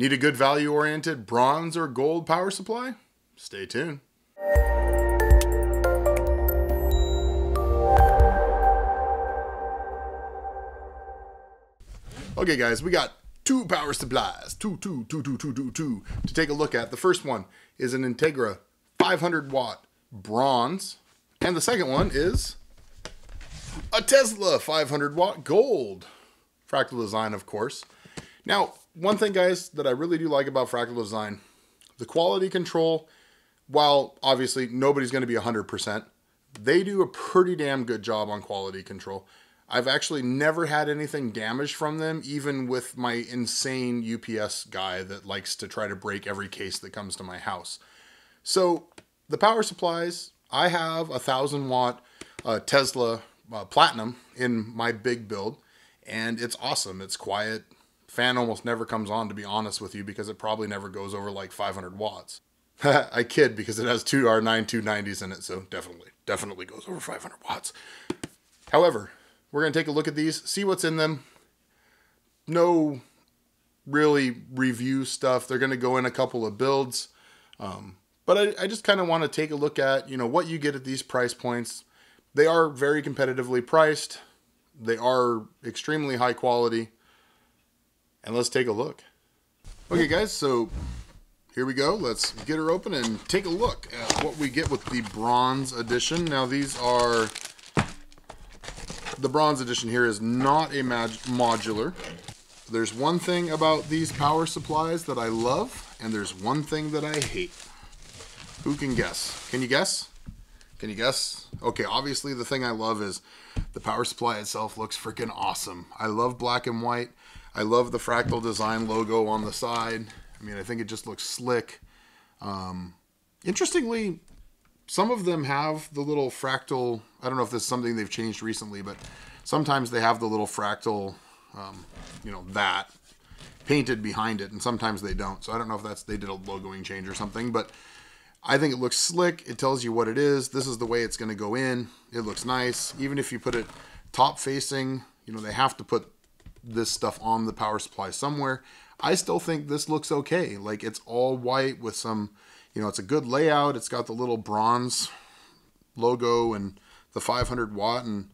Need a good value-oriented bronze or gold power supply? Stay tuned. Okay guys, we got two power supplies, two to take a look at. The first one is an Integra 500 watt bronze, and the second one is a Tesla 500 watt gold. Fractal design, of course. Now, one thing guys that I really do like about Fractal design, the quality control, while obviously nobody's going to be 100%, they do a pretty damn good job on quality control. I've actually never had anything damaged from them, even with my insane UPS guy that likes to try to break every case that comes to my house. So the power supplies, I have a 1,000 watt Tesla Platinum in my big build, and it's awesome. It's quiet. Fan almost never comes on, to be honest with you, because it probably never goes over like 500 watts. I kid, because it has two R9 290s in it, so definitely goes over 500 watts. However, we're going to take a look at these, see what's in them. No really review stuff. They're going to go in a couple of builds. But I just kind of want to take a look at, you know, what you get at these price points. They are very competitively priced. They are extremely high quality. And let's take a look. Okay guys, so here we go. Let's get her open and take a look at what we get with the bronze edition. Now these are... The bronze edition here is not a modular. There's one thing about these power supplies that I love, and there's one thing that I hate. Who can guess? Can you guess? Can you guess? Okay, obviously the thing I love is the power supply itself looks freaking awesome. I love black and white. I love the Fractal design logo on the side. I mean, I think it just looks slick. Interestingly, some of them have the little fractal, I don't know if this is something they've changed recently, but sometimes they have the little fractal, you know, that painted behind it, and sometimes they don't. So I don't know if that's, they did a logoing change or something, but I think it looks slick. It tells you what it is. This is the way it's going to go in. It looks nice. Even if you put it top facing, you know, they have to put this stuff on the power supply somewhere. I still think this looks okay. Like, it's all white with some, you know, it's a good layout. It's got the little bronze logo and the 500 watt, and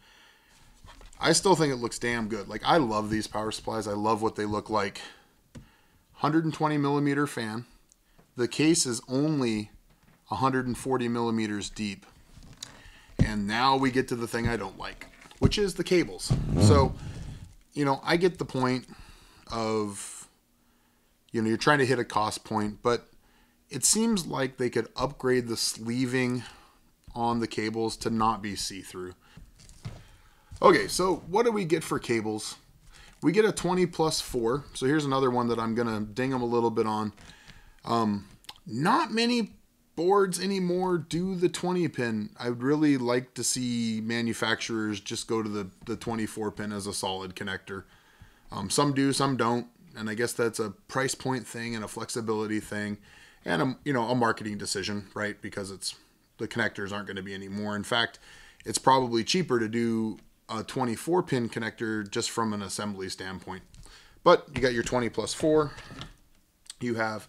I still think it looks damn good. Like, I love these power supplies. I love what they look like. 120 millimeter fan. The case is only 140 millimeters deep. And now we get to the thing I don't like, which is the cables. So, you know, I get the point of, you know, you're trying to hit a cost point, but it seems like they could upgrade the sleeving on the cables to not be see-through. Okay, so what do we get for cables? We get a 20+4. So here's another one that I'm going to ding them a little bit on. Not many boards anymore do the 20 pin. I would really like to see manufacturers just go to the 24 pin as a solid connector. Some do, some don't. And I guess that's a price point thing and a flexibility thing. And you know, a marketing decision, right? Because it's, the connectors aren't going to be any more. In fact, it's probably cheaper to do a 24 pin connector just from an assembly standpoint. But you got your 20+4. You have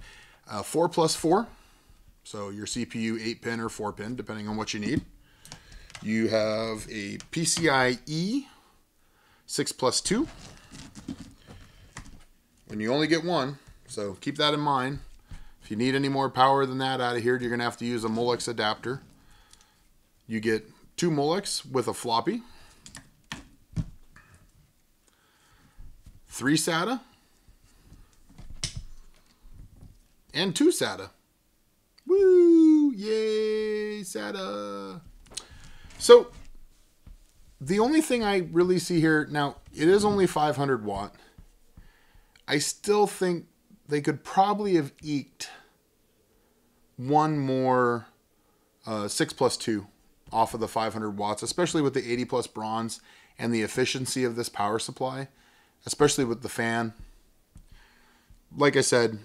4+4. So your CPU 8 pin or 4 pin, depending on what you need. You have a PCIe 6+2. When you only get one, so keep that in mind. If you need any more power than that out of here, you're going to have to use a Molex adapter. You get 2 Molex with a floppy, 3 SATA, and 2 SATA. Woo! Yay! SATA! So, the only thing I really see here, now, it is only 500 watt. I still think they could probably have eked one more 6+2 off of the 500 watts, especially with the 80+ bronze and the efficiency of this power supply, especially with the fan. Like I said,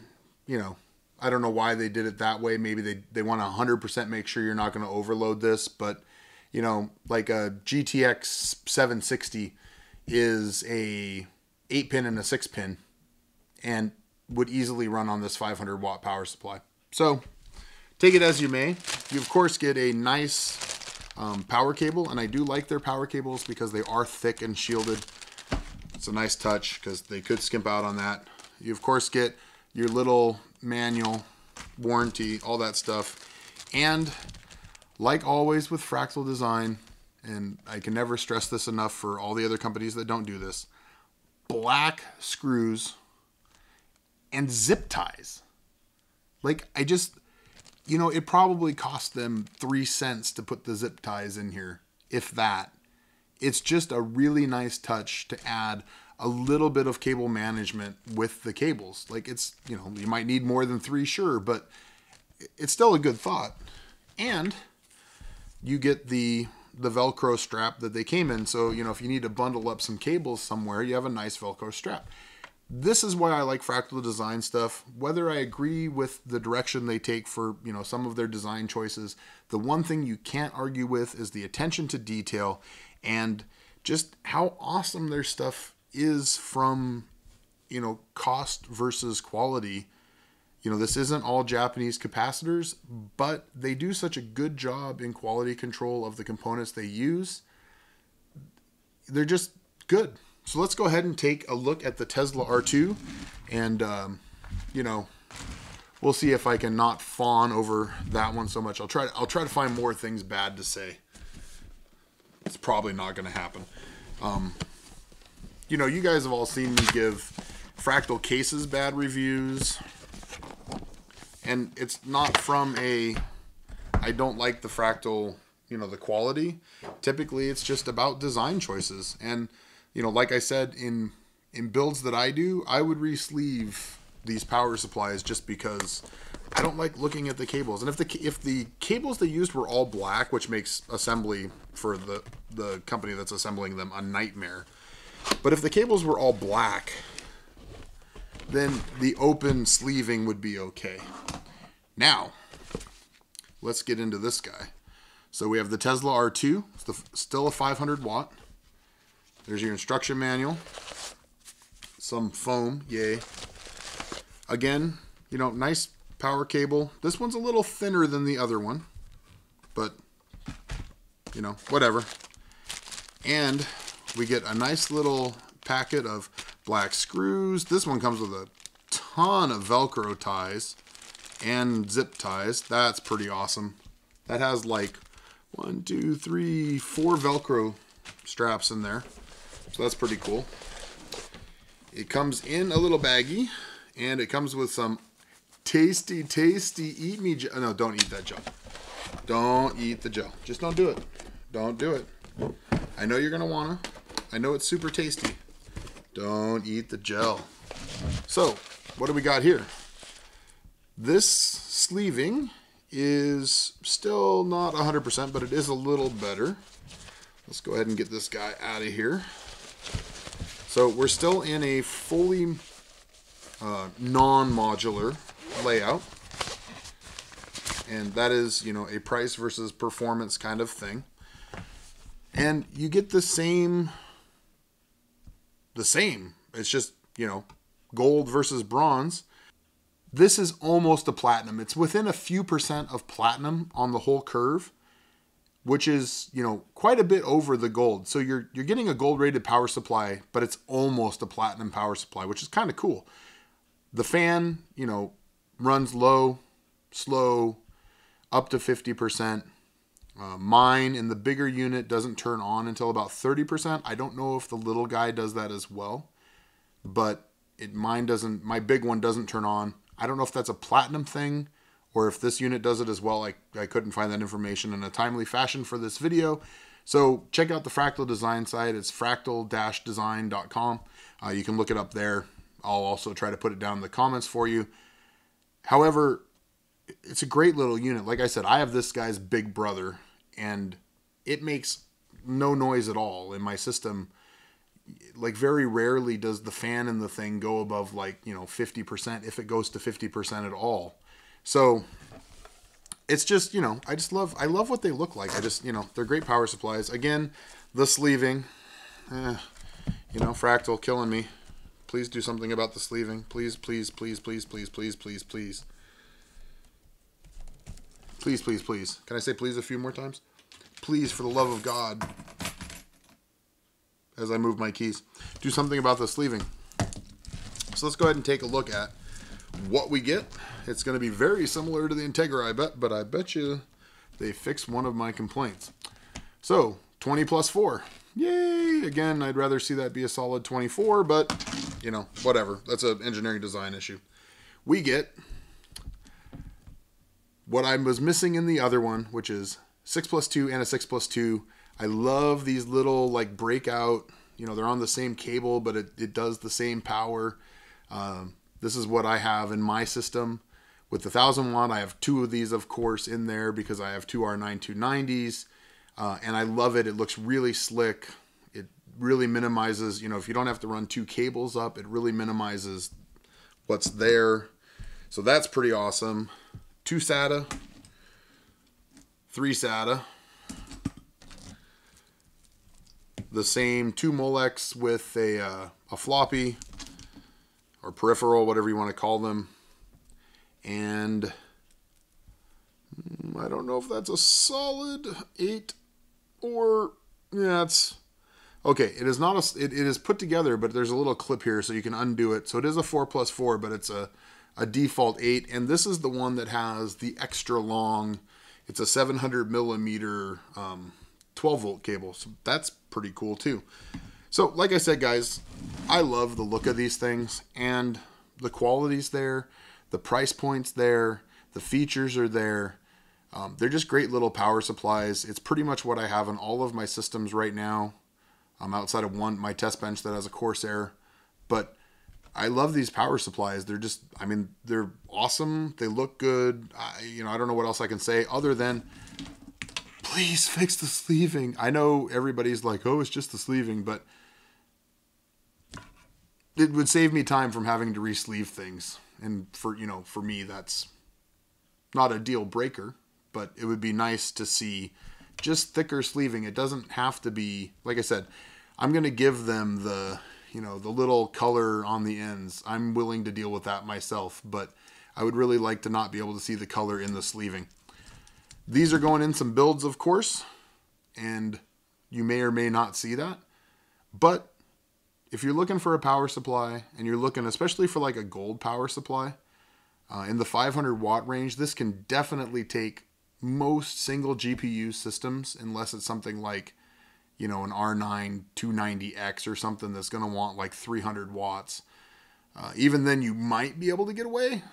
you know, I don't know why they did it that way. Maybe they want to 100% make sure you're not going to overload this, but you know, like a GTX 760 is a 8 pin and a 6 pin. And would easily run on this 500 watt power supply. So take it as you may. You of course get a nice power cable, and I do like their power cables because they are thick and shielded. It's a nice touch because they could skimp out on that. You of course get your little manual, warranty, all that stuff. And like always with Fractal Design, and I can never stress this enough for all the other companies that don't do this, black screws and zip ties. Like, I just, you know, it probably cost them 3 cents to put the zip ties in here, if that. It's just a really nice touch to add a little bit of cable management with the cables. Like, it's, you know, you might need more than 3, sure, but it's still a good thought. And you get the Velcro strap that they came in. So, you know, if you need to bundle up some cables somewhere, you have a nice Velcro strap. This is why I like Fractal Design stuff. Whether I agree with the direction they take for, you know, some of their design choices, the one thing you can't argue with is the attention to detail and just how awesome their stuff is from, you know, cost versus quality. You know, this isn't all Japanese capacitors, but they do such a good job in quality control of the components they use. They're just good. So let's go ahead and take a look at the Tesla R2, and you know, we'll see if I can not fawn over that one so much. I'll try to find more things bad to say. It's probably not going to happen. You know, you guys have all seen me give Fractal cases bad reviews, and it's not from a I don't like the Fractal, you know, the quality. Typically, it's just about design choices. And you know, like I said, in builds that I do, I would re-sleeve these power supplies just because I don't like looking at the cables. And if the cables they used were all black, which makes assembly for the company that's assembling them a nightmare. But if the cables were all black, then the open sleeving would be okay. Now, let's get into this guy. So we have the Tesla R2, it's still a 500 watt. There's your instruction manual. Some foam, yay. Again, you know, nice power cable. This one's a little thinner than the other one, but, you know, whatever. And we get a nice little packet of black screws. This one comes with a ton of Velcro ties and zip ties. That's pretty awesome. That has like 1, 2, 3, 4 Velcro straps in there. So that's pretty cool. It comes in a little baggie, and it comes with some tasty, tasty eat me gel. No, don't eat that gel. Don't eat the gel. Just don't do it. Don't do it. I know you're going to want to. I know it's super tasty. Don't eat the gel. So, what do we got here? This sleeving is still not 100%, but it is a little better. Let's go ahead and get this guy out of here. So we're still in a fully non-modular layout. And that is, you know, a price versus performance kind of thing. And you get the same. It's just, you know, gold versus bronze. This is almost a platinum. It's within a few % of platinum on the whole curve, which is, you know, quite a bit over the gold. So you're getting a gold rated power supply, but it's almost a platinum power supply, which is kind of cool. The fan, you know, runs low, slow, up to 50%. Mine in the bigger unit doesn't turn on until about 30%. I don't know if the little guy does that as well, but mine doesn't. My big one doesn't turn on. I don't know if that's a platinum thing or if this unit does it as well. I couldn't find that information in a timely fashion for this video. So check out the Fractal Design site. It's fractal-design.com. You can look it up there. I'll also try to put it down in the comments for you. However, it's a great little unit. Like I said, I have this guy's big brother, and it makes no noise at all in my system. Like, very rarely does the fan in the thing go above, like, you know, 50%, if it goes to 50% at all. So it's just, you know, I love what they look like. You know, they're great power supplies. Again, the sleeving, you know, Fractal killing me. Please do something about the sleeving. Please, please, please, please, please, please, please, please. Please, please, please. Can I say please a few more times? Please, for the love of God. As I move my keys. Do something about the sleeving. So let's go ahead and take a look at what we get. It's going to be very similar to the Integra, I bet, but I bet you they fixed one of my complaints. So, 20 plus 4. Yay! Again, I'd rather see that be a solid 24, but, you know, whatever. That's an engineering design issue. We get what I was missing in the other one, which is 6 plus 2 and a 6 plus 2. I love these little, like, breakout, you know, they're on the same cable, but it does the same power. This is what I have in my system. With the 1000 watt, I have 2 of these, of course, in there because I have 2 R9290s. And I love it. It looks really slick. It really minimizes, you know, if you don't have to run 2 cables up, it really minimizes what's there. So that's pretty awesome. 2 SATA, 3 SATA. The same 2 Molex with a floppy or peripheral, whatever you want to call them. And I don't know if that's a solid 8 or, yeah, it's okay. It is not a, it is put together, but there's a little clip here so you can undo it. So it is a 4 plus 4, but it's a default 8. And this is the one that has the extra long, it's a 700 millimeter 12 volt cable. So that's pretty cool too. So like I said, guys, I love the look of these things and the quality's there, the price point's there, the features are there. They're just great little power supplies. It's pretty much what I have in all of my systems right now. Outside of my test bench that has a Corsair. But I love these power supplies. They're just, I mean, they're awesome. They look good. I don't know what else I can say other than please fix the sleeving. I know everybody's like, oh, it's just the sleeving, but it would save me time from having to re-sleeve things. And for me, that's not a deal breaker. But it would be nice to see just thicker sleeving. It doesn't have to be, like I said, I'm going to give them the little color on the ends. I'm willing to deal with that myself, but I would really like to not be able to see the color in the sleeving. These are going in some builds, of course, and you may or may not see that. But if you're looking for a power supply, and you're looking especially for like a gold power supply, in the 500 watt range, this can definitely take most single GPU systems, unless it's something like, an R9 290X or something that's going to want like 300 watts. Even then you might be able to get away,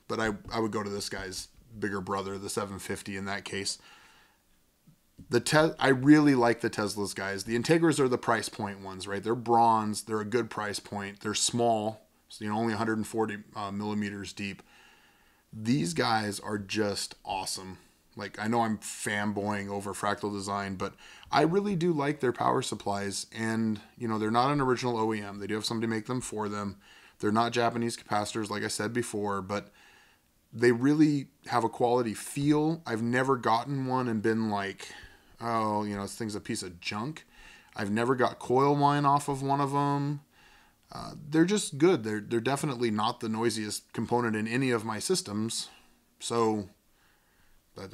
but I would go to this guy's bigger brother, the 750 in that case. I really like the Teslas, guys. The Integras are the price point ones, right? They're bronze. They're a good price point. They're small, so only 140 millimeters deep. These guys are just awesome. Like, I know I'm fanboying over Fractal Design, but I really do like their power supplies. And, they're not an original OEM. They do have somebody make them for them. They're not Japanese capacitors, like I said before, but they really have a quality feel. I've never gotten one and been like, oh, this thing's a piece of junk. I've never got coil whine off of one of them. They're just good. They're definitely not the noisiest component in any of my systems. So that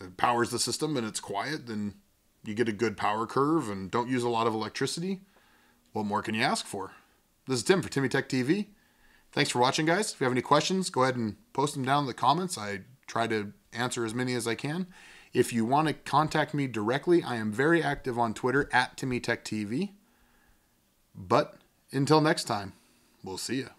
it powers the system and it's quiet, then you get a good power curve and don't use a lot of electricity. What more can you ask for? This is Tim for TimmyTechTV. Thanks for watching, guys. If you have any questions, go ahead and post them down in the comments. I try to answer as many as I can. If you want to contact me directly, I am very active on Twitter @TimmyTechTV. But until next time, we'll see you.